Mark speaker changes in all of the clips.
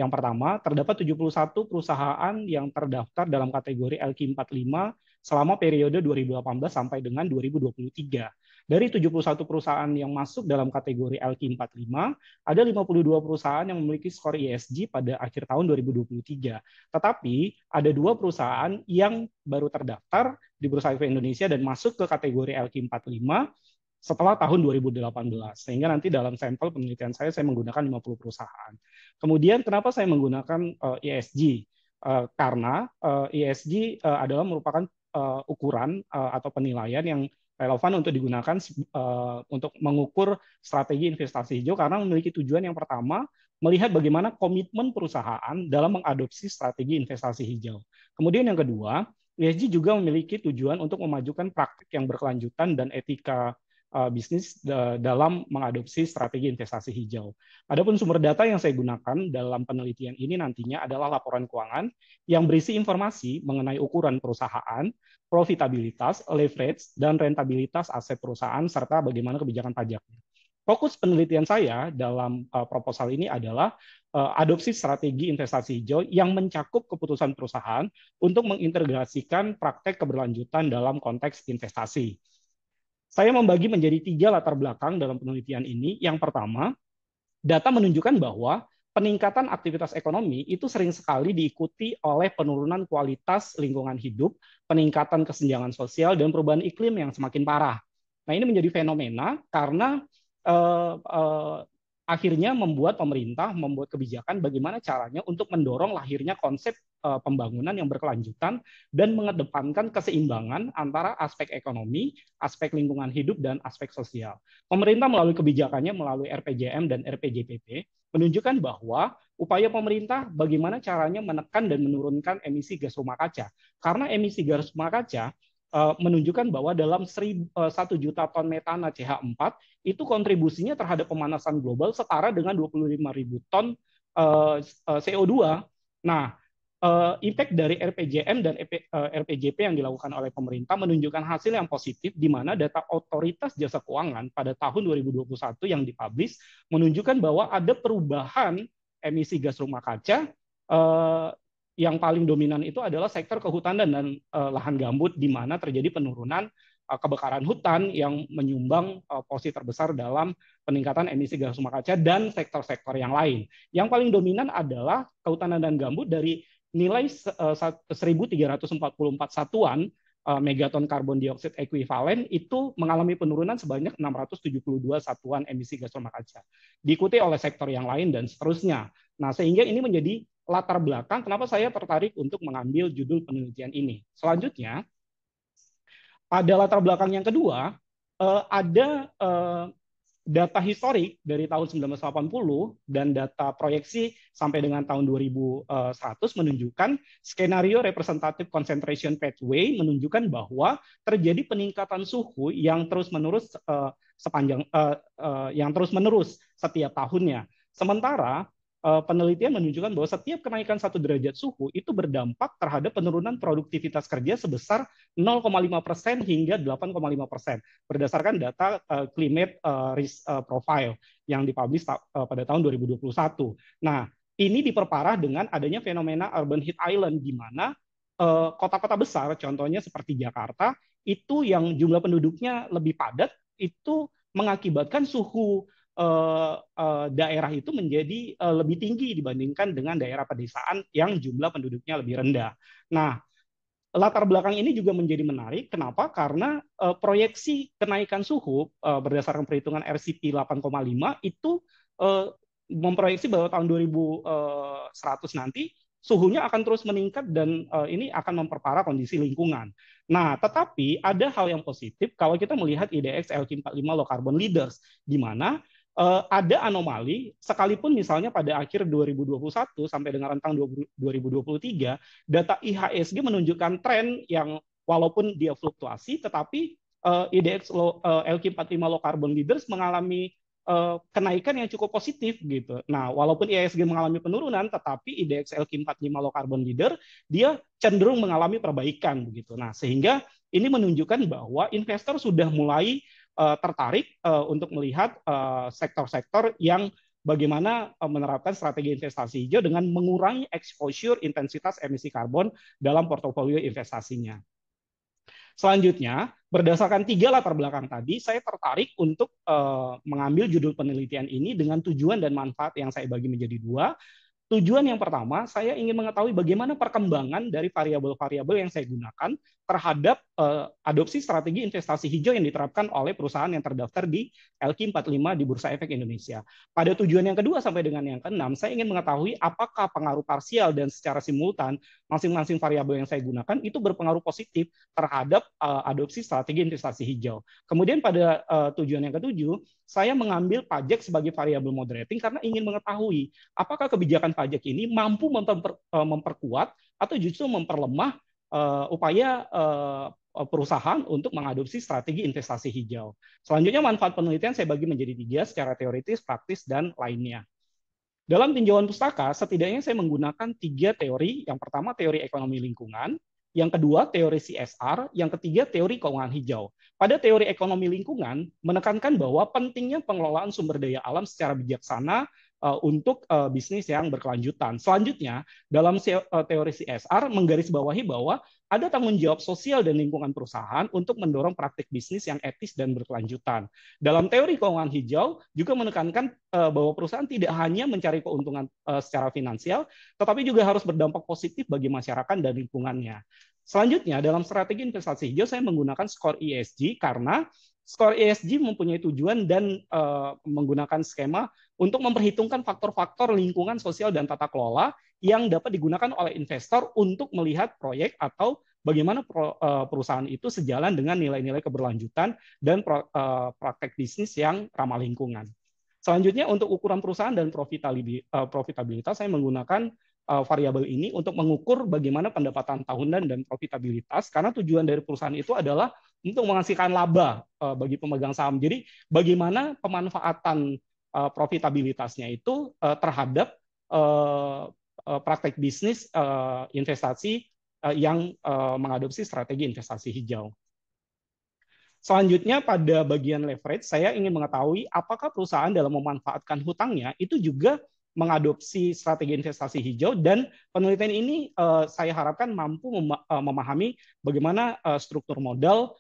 Speaker 1: Yang pertama, terdapat 71 perusahaan yang terdaftar dalam kategori LQ45 selama periode 2018 sampai dengan 2023. Dari 71 perusahaan yang masuk dalam kategori LQ45, ada 52 perusahaan yang memiliki skor ESG pada akhir tahun 2023. Tetapi ada 2 perusahaan yang baru terdaftar di Bursa Efek Indonesia dan masuk ke kategori LQ45 setelah tahun 2018. Sehingga nanti dalam sampel penelitian saya menggunakan 50 perusahaan. Kemudian kenapa saya menggunakan ESG? Karena ESG adalah merupakan ukuran atau penilaian yang relevan untuk digunakan untuk mengukur strategi investasi hijau karena memiliki tujuan yang pertama, melihat bagaimana komitmen perusahaan dalam mengadopsi strategi investasi hijau. Kemudian yang kedua, ESG juga memiliki tujuan untuk memajukan praktik yang berkelanjutan dan etika bisnis dalam mengadopsi strategi investasi hijau. Adapun sumber data yang saya gunakan dalam penelitian ini nantinya adalah laporan keuangan yang berisi informasi mengenai ukuran perusahaan, profitabilitas, leverage, dan rentabilitas aset perusahaan, serta bagaimana kebijakan pajaknya. Fokus penelitian saya dalam proposal ini adalah adopsi strategi investasi hijau yang mencakup keputusan perusahaan untuk mengintegrasikan praktek keberlanjutan dalam konteks investasi. Saya membagi menjadi 3 latar belakang dalam penelitian ini. Yang pertama, data menunjukkan bahwa peningkatan aktivitas ekonomi itu sering sekali diikuti oleh penurunan kualitas lingkungan hidup, peningkatan kesenjangan sosial, dan perubahan iklim yang semakin parah. Nah, ini menjadi fenomena karena akhirnya membuat pemerintah membuat kebijakan bagaimana caranya untuk mendorong lahirnya konsep pembangunan yang berkelanjutan dan mengedepankan keseimbangan antara aspek ekonomi, aspek lingkungan hidup, dan aspek sosial. Pemerintah melalui kebijakannya melalui RPJM dan RPJPP menunjukkan bahwa upaya pemerintah bagaimana caranya menekan dan menurunkan emisi gas rumah kaca. Karena emisi gas rumah kaca menunjukkan bahwa dalam 1 juta ton metana CH4 itu kontribusinya terhadap pemanasan global setara dengan 25.000 ton CO2. Nah, impact dari RPJM dan RPJP yang dilakukan oleh pemerintah menunjukkan hasil yang positif di mana data Otoritas Jasa Keuangan pada tahun 2021 yang dipublish menunjukkan bahwa ada perubahan emisi gas rumah kaca yang paling dominan itu adalah sektor kehutanan dan lahan gambut di mana terjadi penurunan kebakaran hutan yang menyumbang porsi terbesar dalam peningkatan emisi gas rumah kaca dan sektor-sektor yang lain. Yang paling dominan adalah kehutanan dan gambut dari nilai 1.344 satuan megaton karbon dioksida ekuivalen itu mengalami penurunan sebanyak 672 satuan emisi gas rumah kaca. Diikuti oleh sektor yang lain dan seterusnya. Nah, sehingga ini menjadi latar belakang kenapa saya tertarik untuk mengambil judul penelitian ini. Selanjutnya, pada latar belakang yang kedua, ada data historik dari tahun 1980 dan data proyeksi sampai dengan tahun 2100 menunjukkan skenario representative concentration pathway menunjukkan bahwa terjadi peningkatan suhu yang terus-menerus setiap tahunnya. Sementara penelitian menunjukkan bahwa setiap kenaikan 1 derajat suhu itu berdampak terhadap penurunan produktivitas kerja sebesar 0,5% hingga 8,5% berdasarkan data Climate Risk Profile yang dipublish pada tahun 2021. Nah, ini diperparah dengan adanya fenomena urban heat island di mana kota-kota besar, contohnya seperti Jakarta, itu yang jumlah penduduknya lebih padat, itu mengakibatkan suhu daerah itu menjadi lebih tinggi dibandingkan dengan daerah pedesaan yang jumlah penduduknya lebih rendah. Nah, latar belakang ini juga menjadi menarik. Kenapa? Karena proyeksi kenaikan suhu berdasarkan perhitungan RCP 8,5 itu memproyeksi bahwa tahun 2100 nanti suhunya akan terus meningkat dan ini akan memperparah kondisi lingkungan. Nah, tetapi ada hal yang positif kalau kita melihat IDX LQ45 Low Carbon Leaders, di mana ada anomali, sekalipun misalnya pada akhir 2021 sampai dengan rentang 2023, data IHSG menunjukkan tren yang walaupun dia fluktuasi, tetapi IDX LQ45 Low Carbon Leaders mengalami kenaikan yang cukup positif gitu. Nah, walaupun IHSG mengalami penurunan, tetapi IDX LQ45 Low Carbon Leader dia cenderung mengalami perbaikan begitu. Nah, sehingga ini menunjukkan bahwa investor sudah mulai tertarik untuk melihat sektor-sektor yang bagaimana menerapkan strategi investasi hijau dengan mengurangi exposure intensitas emisi karbon dalam portofolio investasinya. Selanjutnya, berdasarkan 3 latar belakang tadi, saya tertarik untuk mengambil judul penelitian ini dengan tujuan dan manfaat yang saya bagi menjadi 2. Tujuan yang pertama, saya ingin mengetahui bagaimana perkembangan dari variabel-variabel yang saya gunakan terhadap adopsi strategi investasi hijau yang diterapkan oleh perusahaan yang terdaftar di LQ45 di Bursa Efek Indonesia. Pada tujuan yang kedua sampai dengan yang keenam, saya ingin mengetahui apakah pengaruh parsial dan secara simultan masing-masing variabel yang saya gunakan itu berpengaruh positif terhadap adopsi strategi investasi hijau. Kemudian pada tujuan yang ketujuh, saya mengambil pajak sebagai variabel moderating karena ingin mengetahui apakah kebijakan pajak ini mampu memperkuat atau justru memperlemah upaya perusahaan untuk mengadopsi strategi investasi hijau. Selanjutnya, manfaat penelitian saya bagi menjadi 3 secara teoritis, praktis, dan lainnya. Dalam tinjauan pustaka, setidaknya saya menggunakan 3 teori. Yang pertama, teori ekonomi lingkungan. Yang kedua, teori CSR. Yang ketiga, teori keuangan hijau. Pada teori ekonomi lingkungan, menekankan bahwa pentingnya pengelolaan sumber daya alam secara bijaksana untuk bisnis yang berkelanjutan. Selanjutnya, dalam teori CSR menggarisbawahi bahwa ada tanggung jawab sosial dan lingkungan perusahaan untuk mendorong praktik bisnis yang etis dan berkelanjutan. Dalam teori keuangan hijau juga menekankan bahwa perusahaan tidak hanya mencari keuntungan secara finansial, tetapi juga harus berdampak positif bagi masyarakat dan lingkungannya. Selanjutnya, dalam strategi investasi hijau saya menggunakan skor ESG karena skor ESG mempunyai tujuan dan menggunakan skema untuk memperhitungkan faktor-faktor lingkungan, sosial, dan tata kelola yang dapat digunakan oleh investor untuk melihat proyek atau bagaimana perusahaan itu sejalan dengan nilai-nilai keberlanjutan dan praktek bisnis yang ramah lingkungan. Selanjutnya, untuk ukuran perusahaan dan profitabilitas, saya menggunakan variabel ini untuk mengukur bagaimana pendapatan tahunan dan profitabilitas, karena tujuan dari perusahaan itu adalah untuk menghasilkan laba bagi pemegang saham. Jadi, bagaimana pemanfaatan profitabilitasnya itu terhadap praktek bisnis investasi yang mengadopsi strategi investasi hijau. Selanjutnya, pada bagian leverage, saya ingin mengetahui apakah perusahaan dalam memanfaatkan hutangnya itu juga mengadopsi strategi investasi hijau, dan penelitian ini saya harapkan mampu memahami bagaimana struktur modal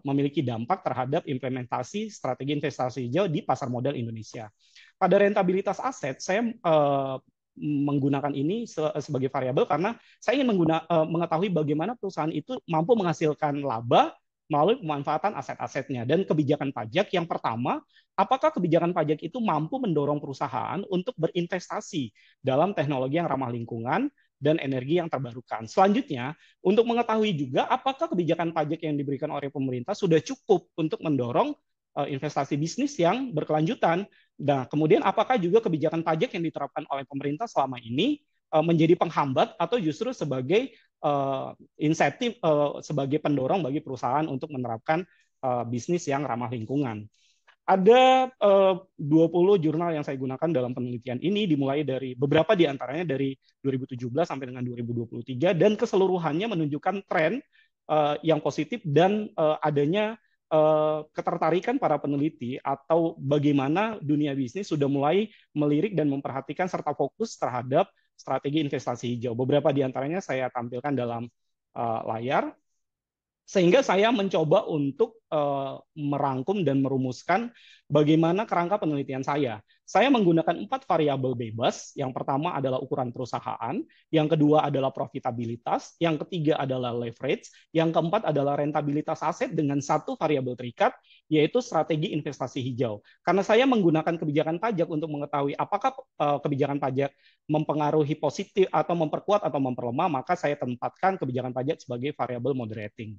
Speaker 1: memiliki dampak terhadap implementasi strategi investasi hijau di pasar modal Indonesia. Pada rentabilitas aset, saya menggunakan ini sebagai variabel karena saya ingin mengetahui bagaimana perusahaan itu mampu menghasilkan laba melalui pemanfaatan aset-asetnya. Dan kebijakan pajak yang pertama, apakah kebijakan pajak itu mampu mendorong perusahaan untuk berinvestasi dalam teknologi yang ramah lingkungan dan energi yang terbarukan. Selanjutnya, untuk mengetahui juga apakah kebijakan pajak yang diberikan oleh pemerintah sudah cukup untuk mendorong investasi bisnis yang berkelanjutan. Nah, kemudian apakah juga kebijakan pajak yang diterapkan oleh pemerintah selama ini menjadi penghambat atau justru sebagai insentif sebagai pendorong bagi perusahaan untuk menerapkan bisnis yang ramah lingkungan. Ada 20 jurnal yang saya gunakan dalam penelitian ini, dimulai dari beberapa di antaranya dari 2017 sampai dengan 2023, dan keseluruhannya menunjukkan tren yang positif dan adanya ketertarikan para peneliti atau bagaimana dunia bisnis sudah mulai melirik dan memperhatikan serta fokus terhadap strategi investasi hijau. Beberapa di antaranya saya tampilkan dalam layar, sehingga saya mencoba untuk merangkum dan merumuskan bagaimana kerangka penelitian saya. Saya menggunakan 4 variabel bebas. Yang pertama adalah ukuran perusahaan, yang kedua adalah profitabilitas, yang ketiga adalah leverage, yang keempat adalah rentabilitas aset dengan 1 variabel terikat, yaitu strategi investasi hijau. Karena saya menggunakan kebijakan pajak untuk mengetahui apakah kebijakan pajak mempengaruhi positif atau memperkuat atau memperlemah, maka saya tempatkan kebijakan pajak sebagai variabel moderating.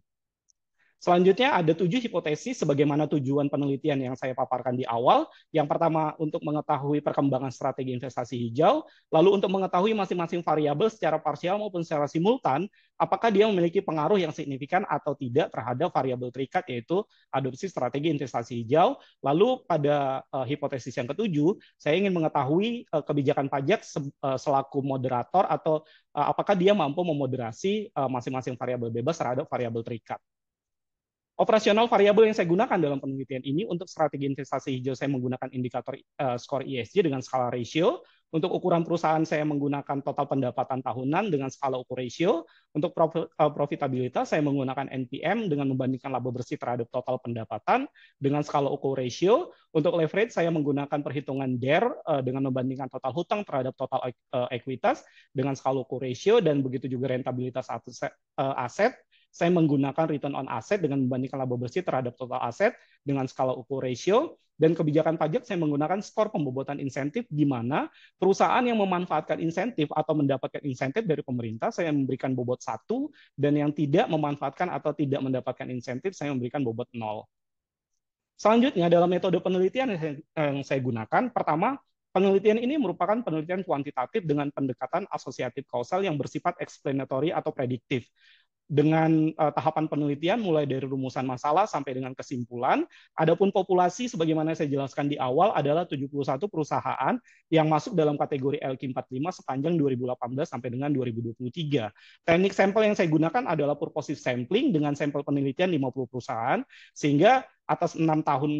Speaker 1: Selanjutnya ada 7 hipotesis sebagaimana tujuan penelitian yang saya paparkan di awal. Yang pertama, untuk mengetahui perkembangan strategi investasi hijau, lalu untuk mengetahui masing-masing variabel secara parsial maupun secara simultan, apakah dia memiliki pengaruh yang signifikan atau tidak terhadap variabel terikat, yaitu adopsi strategi investasi hijau. Lalu pada hipotesis yang ketujuh, saya ingin mengetahui kebijakan pajak selaku moderator atau apakah dia mampu memoderasi masing-masing variabel bebas terhadap variabel terikat. Operasional variabel yang saya gunakan dalam penelitian ini untuk strategi investasi hijau saya menggunakan indikator skor ESG dengan skala ratio. Untuk ukuran perusahaan saya menggunakan total pendapatan tahunan dengan skala ukur ratio. Untuk profitabilitas saya menggunakan NPM dengan membandingkan laba bersih terhadap total pendapatan dengan skala ukur ratio. Untuk leverage saya menggunakan perhitungan DER dengan membandingkan total hutang terhadap total ekuitas dengan skala ukur ratio, dan begitu juga rentabilitas aset saya menggunakan return on asset dengan membandingkan laba bersih terhadap total aset dengan skala ukur ratio. Dan kebijakan pajak saya menggunakan skor pembobotan insentif, di mana perusahaan yang memanfaatkan insentif atau mendapatkan insentif dari pemerintah saya memberikan bobot 1, dan yang tidak memanfaatkan atau tidak mendapatkan insentif saya memberikan bobot 0. Selanjutnya dalam metode penelitian yang saya gunakan, pertama, penelitian ini merupakan penelitian kuantitatif dengan pendekatan asosiatif kausal yang bersifat explanatory atau prediktif. Dengan tahapan penelitian mulai dari rumusan masalah sampai dengan kesimpulan. Adapun populasi sebagaimana saya jelaskan di awal adalah 71 perusahaan yang masuk dalam kategori LQ45 sepanjang 2018 sampai dengan 2023. Teknik sampel yang saya gunakan adalah purposive sampling dengan sampel penelitian 50 perusahaan, sehingga atas 6 tahun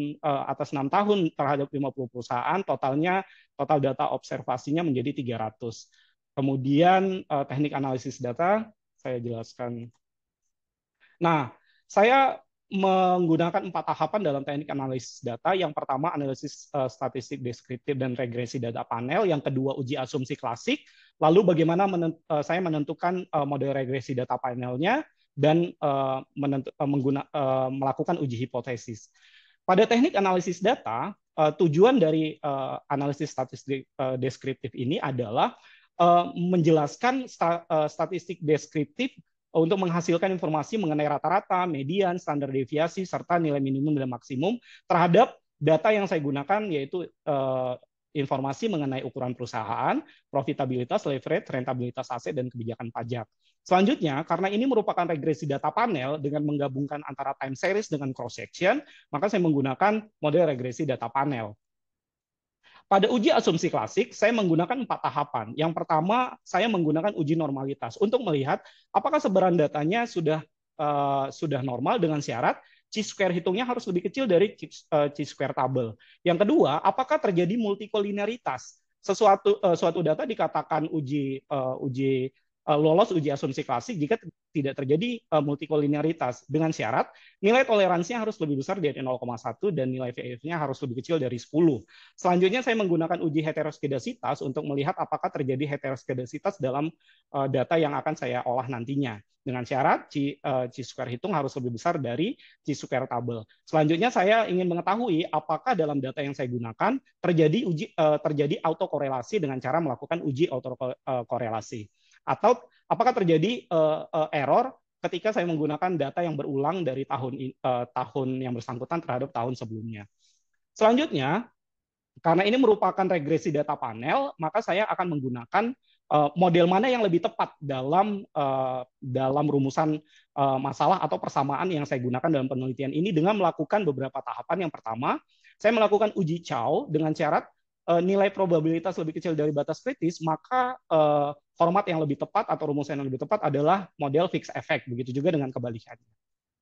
Speaker 1: terhadap 50 perusahaan total data observasinya menjadi 300. Kemudian teknik analisis data saya jelaskan. Nah, saya menggunakan 4 tahapan dalam teknik analisis data. Yang pertama, analisis statistik deskriptif dan regresi data panel. Yang kedua, uji asumsi klasik. Lalu bagaimana saya menentukan model regresi data panelnya dan melakukan uji hipotesis. Pada teknik analisis data, tujuan dari analisis statistik deskriptif ini adalah menjelaskan statistik deskriptif untuk menghasilkan informasi mengenai rata-rata, median, standar deviasi, serta nilai minimum dan maksimum terhadap data yang saya gunakan, yaitu informasi mengenai ukuran perusahaan, profitabilitas, leverage, rentabilitas aset, dan kebijakan pajak. Selanjutnya, karena ini merupakan regresi data panel dengan menggabungkan antara time series dengan cross-section, maka saya menggunakan model regresi data panel. Pada uji asumsi klasik, saya menggunakan 4 tahapan. Yang pertama, saya menggunakan uji normalitas untuk melihat apakah sebaran datanya sudah normal dengan syarat chi-square hitungnya harus lebih kecil dari chi-square tabel. Yang kedua, apakah terjadi multikolinearitas? Suatu data dikatakan lolos uji asumsi klasik jika tidak terjadi multikolinearitas dengan syarat nilai toleransinya harus lebih besar dari 0,1 dan nilai VF-nya harus lebih kecil dari 10. Selanjutnya saya menggunakan uji heteroskedasitas untuk melihat apakah terjadi heteroskedasitas dalam data yang akan saya olah nantinya dengan syarat chi-square hitung harus lebih besar dari chi-square tabel. Selanjutnya saya ingin mengetahui apakah dalam data yang saya gunakan terjadi autokorelasi dengan cara melakukan uji autokorelasi. Atau apakah terjadi error ketika saya menggunakan data yang berulang dari tahun yang bersangkutan terhadap tahun sebelumnya. Selanjutnya, karena ini merupakan regresi data panel, maka saya akan menggunakan model mana yang lebih tepat dalam rumusan masalah atau persamaan yang saya gunakan dalam penelitian ini dengan melakukan beberapa tahapan. Yang pertama, saya melakukan uji Chow dengan syarat nilai probabilitas lebih kecil dari batas kritis, maka format yang lebih tepat atau rumusan yang lebih tepat adalah model fixed effect. Begitu juga dengan kebalikannya.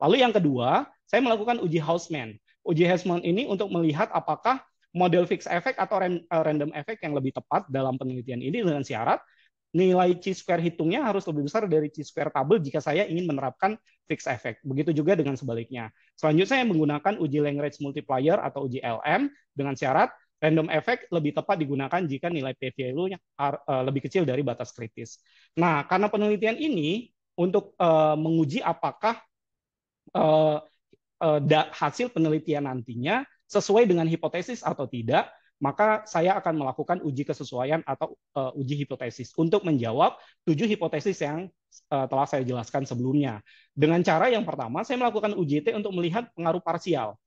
Speaker 1: Lalu yang kedua, saya melakukan uji Hausman. Uji Hausman ini untuk melihat apakah model fixed effect atau random effect yang lebih tepat dalam penelitian ini dengan syarat nilai chi-square hitungnya harus lebih besar dari chi-square tabel jika saya ingin menerapkan fixed effect. Begitu juga dengan sebaliknya. Selanjutnya saya menggunakan uji Lagrange multiplier atau uji LM dengan syarat random effect lebih tepat digunakan jika nilai p-value-nya lebih kecil dari batas kritis. Nah, karena penelitian ini untuk menguji apakah hasil penelitian nantinya sesuai dengan hipotesis atau tidak, maka saya akan melakukan uji kesesuaian atau uji hipotesis untuk menjawab 7 hipotesis yang telah saya jelaskan sebelumnya. Dengan cara yang pertama, saya melakukan uji T untuk melihat pengaruh parsial.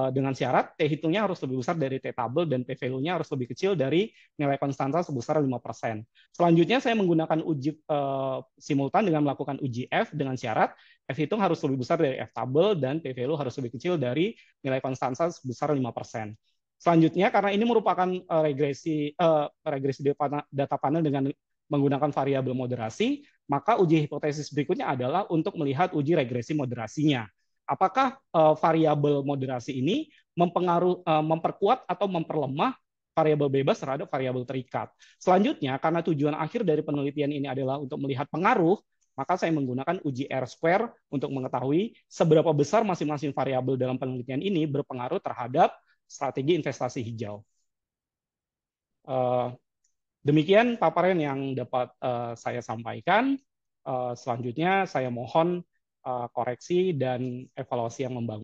Speaker 1: Dengan syarat T hitungnya harus lebih besar dari T tabel dan P-value-nya harus lebih kecil dari nilai konstanta sebesar 5%. Selanjutnya saya menggunakan uji simultan dengan melakukan uji F dengan syarat F hitung harus lebih besar dari F tabel dan P-value harus lebih kecil dari nilai konstanta sebesar 5%. Selanjutnya, karena ini merupakan regresi data panel dengan menggunakan variabel moderasi, maka uji hipotesis berikutnya adalah untuk melihat uji regresi moderasinya. Apakah variabel moderasi ini memperkuat atau memperlemah variabel bebas terhadap variabel terikat. Selanjutnya, karena tujuan akhir dari penelitian ini adalah untuk melihat pengaruh, maka saya menggunakan uji R-square untuk mengetahui seberapa besar masing-masing variabel dalam penelitian ini berpengaruh terhadap strategi investasi hijau. Demikian paparan yang dapat saya sampaikan. Selanjutnya saya mohon koreksi dan evaluasi yang membangun.